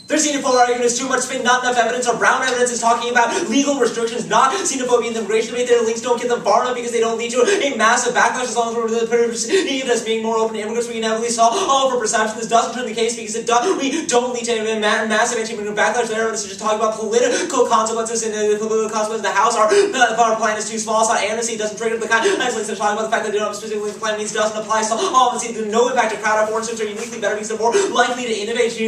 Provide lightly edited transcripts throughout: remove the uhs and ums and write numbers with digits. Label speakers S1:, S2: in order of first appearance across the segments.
S1: Their xenophobia argument is too much spin, not enough evidence, or brown evidence is talking about legal restrictions, not xenophobia in the immigration debate. Their links don't get them far enough because they don't lead to a massive backlash as long as we're perceived as being more open to immigrants. We inevitably saw all for perception. This doesn't turn the case because we don't lead to a massive anti-immigrant backlash. Their evidence is just talking about political consequences, and the political consequences of the House are our plan is too small. It's not amnesty, doesn't trigger the kind of links that talking about the fact that they don't have specifically the plan means doesn't apply. So all and see no impact to crowd out foreign students are uniquely better because they're more likely to innovate.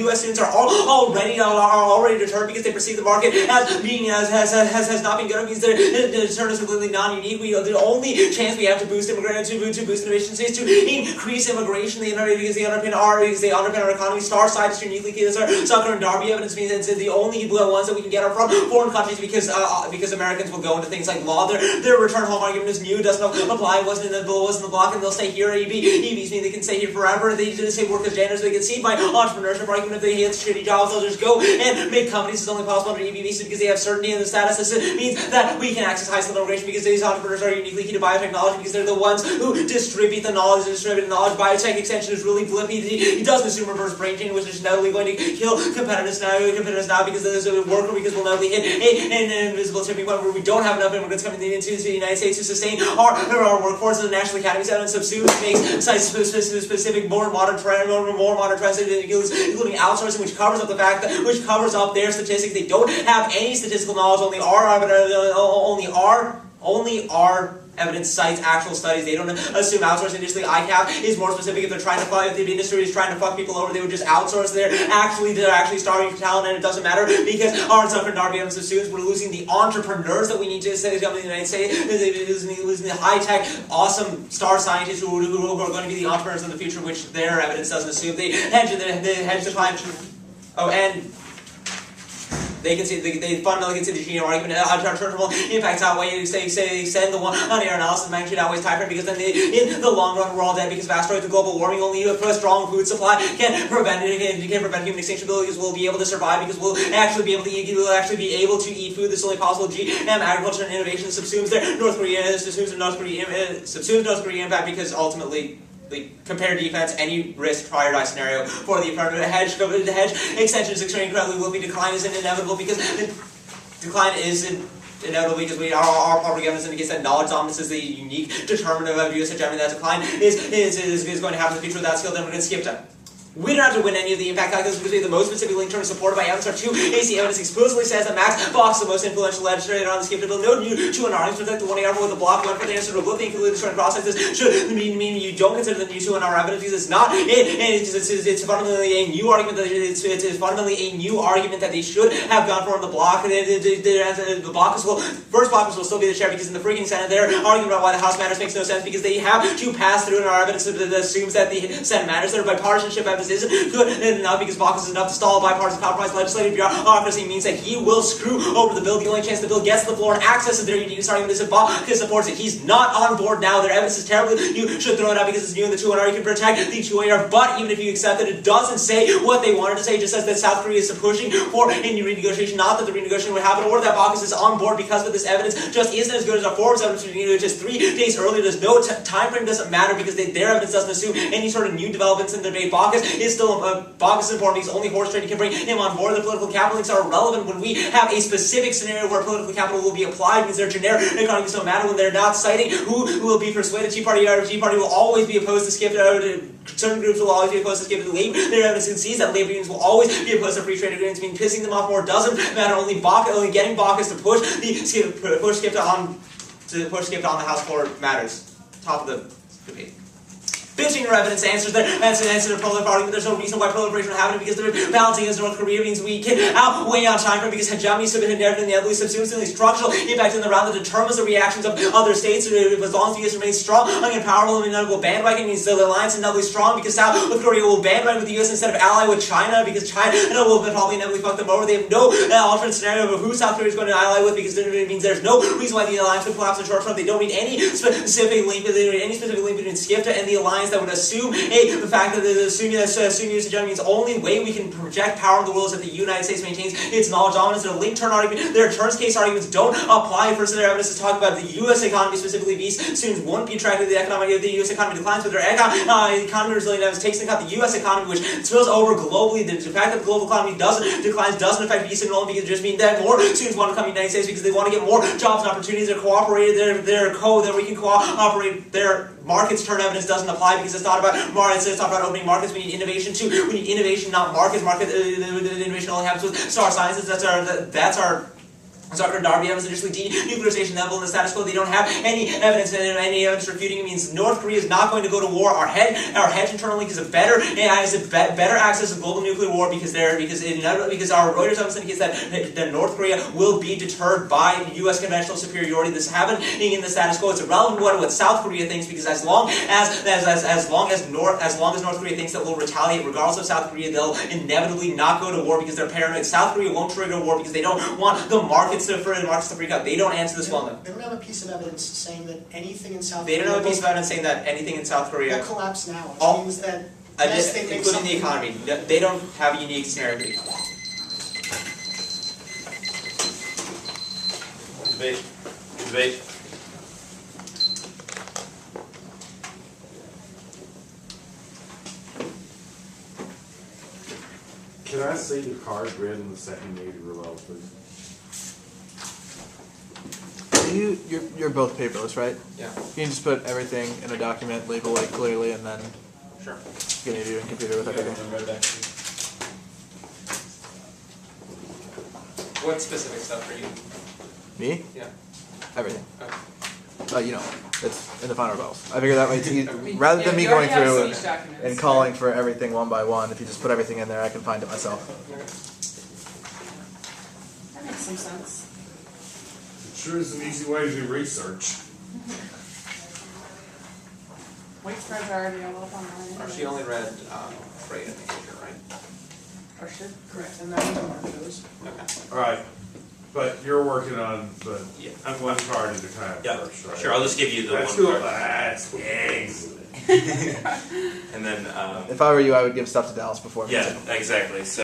S1: U.S. students are already deterred because they perceive the market as being has not been good. It means they're deterred as completely non-unique. The only chance we have to boost innovation is to increase immigration. They underpin our economy. Star scientists uniquely key. Sucker and Darby evidence means it's the only ones that we can get are from foreign countries because Americans will go into things like law. Their return home argument is new, doesn't apply, wasn't in the block, and they'll stay here. EVs mean they can stay here forever. They didn't say work as janitors. They can see my entrepreneurship argument. If they hate shitty jobs, they'll just go and make companies. It's only possible under EVs because they have certainty in the status. This means that we can access high-skilled immigration because these entrepreneurs are uniquely key to biotechnology because they're the ones who distribute the knowledge. Biotech extension is really flippy. He doesn't assume reverse brain drain, which is inevitably going to kill competitors now because there's a worker because we'll inevitably hit an invisible tipping point where we don't have enough immigrants coming into the United States to sustain our workforce. The National Academy said and subsumes makes specific more modern trends, including outsourcing, which covers up their statistics. They don't have any statistical knowledge. Only our evidence cites actual studies. They don't assume outsourcing. Additionally, ICAP is more specific. If the industry is trying to fuck people over, they would just outsource. They're actually starving for talent, and it doesn't matter because our Zucker and Darby evidence assumes we're losing the entrepreneurs that we need to say come to the United States. They're losing the high-tech, awesome star scientists who are going to be the entrepreneurs in the future, which their evidence doesn't assume. They hedge the climate. And they fundamentally consider the GM argument impacts outweigh extend the one on air analysis magnitude outweighs time frame because then in the long run we're all dead because of asteroids and global warming. Only a strong food supply can prevent human extinction because we'll be able to survive because we'll actually be able to eat food. This is only possible. GM agriculture and innovation subsumes North Korea impact because ultimately compare defense, any risk prior die scenario for the affirmative. The hedge extension is extremely incredibly will be decline is inevitable because our public evidence indicates that knowledge dominance is the unique determinant of U.S. hegemony. That decline is going to happen in the future without skill. Then we're going to skip to. We don't have to win any of the impact calculus because we have the most specific link terms supported by evidence. Our 2AC evidence explicitly says that Max Box is the most influential legislator on the skip bill. No new 2AR arguments protect the 1AR with the block one for the answer to both the included destroying processes should mean you don't consider the new 2AR evidence because it's not. It's fundamentally a new argument that it's fundamentally a new argument that they should have gone for in the block. The blockers will still be the chair because in the freaking Senate they're arguing about why the House matters makes no sense because they have to pass through in our evidence that assumes that the Senate matters. Their bipartisanship evidence isn't good enough because Baucus is enough to stall a bipartisan compromise. Legislative bureaucracy means that he will screw over the bill. The only chance the bill gets to the floor and accesses their unique argument is if Baucus supports it. He's not on board now. Their evidence is terrible. You should throw it out because it's new in the 2AR. You can protect the 2AR, but even if you accept that it doesn't say what they wanted to say, it just says that South Korea is pushing for a new renegotiation, not that the renegotiation would happen, or that Baucus is on board because of this evidence just isn't as good as our Forbes evidence, which is 3 days earlier. There's no time frame, doesn't matter because their evidence doesn't assume any sort of new developments in the debate. Baucus is still Baucus is important because only horse trading can bring him on board. The political capital links are irrelevant when we have a specific scenario where political capital will be applied because they're generic economies don't matter when they're not citing who will be persuaded. Tea Party will always be opposed to skip. Certain groups will always be opposed to skip to labor. Their evidence concedes that labor unions will always be opposed to free trade agreements. Meaning pissing them off more doesn't matter. Only getting Baucus to push skip on the House floor matters. Top of the debate. Bitching your evidence answers their answer to proliferation argument. There's no reason why proliferation will happen because they're balancing against North Korea means we can outweigh on time frame because hegemony submitted narrative in the evidence subsumes the structural impact in the round that determines the reactions of other states. As long as the US remains strong and powerful and will bandwagon means the alliance is inevitably strong because South Korea will bandwagon with the US instead of ally with China because China will probably inevitably fuck them over. They have no alternate scenario of who South Korea is going to ally with because it means there's no reason why the alliance would collapse in short term. They don't need any specific link between SCIFTA and the alliance alliance that would assume the fact that the Sunni usage means the only way we can project power in the world is that the United States maintains its knowledge dominance. Their link turn argument, their turns case arguments don't apply. First, their evidence is talking about the U.S. economy, specifically these students won't be attracted to the economy of the U.S. economy declines, but their economy resilient evidence takes into account the U.S. economy, which spills over globally. The fact that the global economy declines doesn't affect East and only because it just means that more students want to come to the United States because they want to get more jobs and opportunities. They're cooperated. That we can cooperate. Their markets turn evidence doesn't apply because it's not about markets. It's not about opening markets. We need innovation too. We need innovation, not markets. Innovation only happens with star sciences. That's our Darby evidence initially denuclearization level in the status quo. They don't have any evidence refuting it. Means North Korea is not going to go to war. Our hedge internally is better access to global nuclear war because our Reuters evidence indicates that North Korea will be deterred by U.S. conventional superiority. This happening in the status quo. It's irrelevant what South Korea thinks because as long as North Korea thinks that we'll retaliate regardless of South Korea, they'll inevitably not go to war because they're paranoid. South Korea won't trigger a war because they don't want the markets to freak out. They don't answer this well enough.
S2: They don't have a piece of evidence saying that anything in South
S1: They
S2: Korea...
S1: don't have a piece of evidence saying that anything in South Korea...
S2: will collapse now, which means that... Yes, they make
S1: including the economy. They don't have a unique scenario.
S3: Debate.
S4: Can I see the card read in the second meeting below, please?
S5: You're both paperless, right?
S1: Yeah.
S5: You can just put everything in a document, label it clearly, and then
S1: Sure.
S5: get a viewing computer with everything.
S1: What specific stuff for you?
S5: Me?
S1: Yeah.
S5: Everything.
S1: Okay.
S5: It's in the final results. I figure that way it's easy. Rather than me going through and calling for everything one by one, if you just put everything in there, I can find it myself.
S6: That makes some sense.
S4: It sure is an easy way to do research.
S6: Wake spreads are already all up online.
S1: Or she only read Freight and Nature, right?
S6: Or should.
S2: Correct, and that was one of those.
S1: Okay.
S4: All right, but you're working on the
S3: Yeah.
S4: one card at a time
S3: Yeah,
S4: first, right?
S3: sure. I'll just give you the
S4: That's
S3: one
S4: cool.
S3: card,
S4: That's excellent.
S3: and then
S5: If I were you, I would give stuff to Dallas before.
S3: yeah, exactly. So.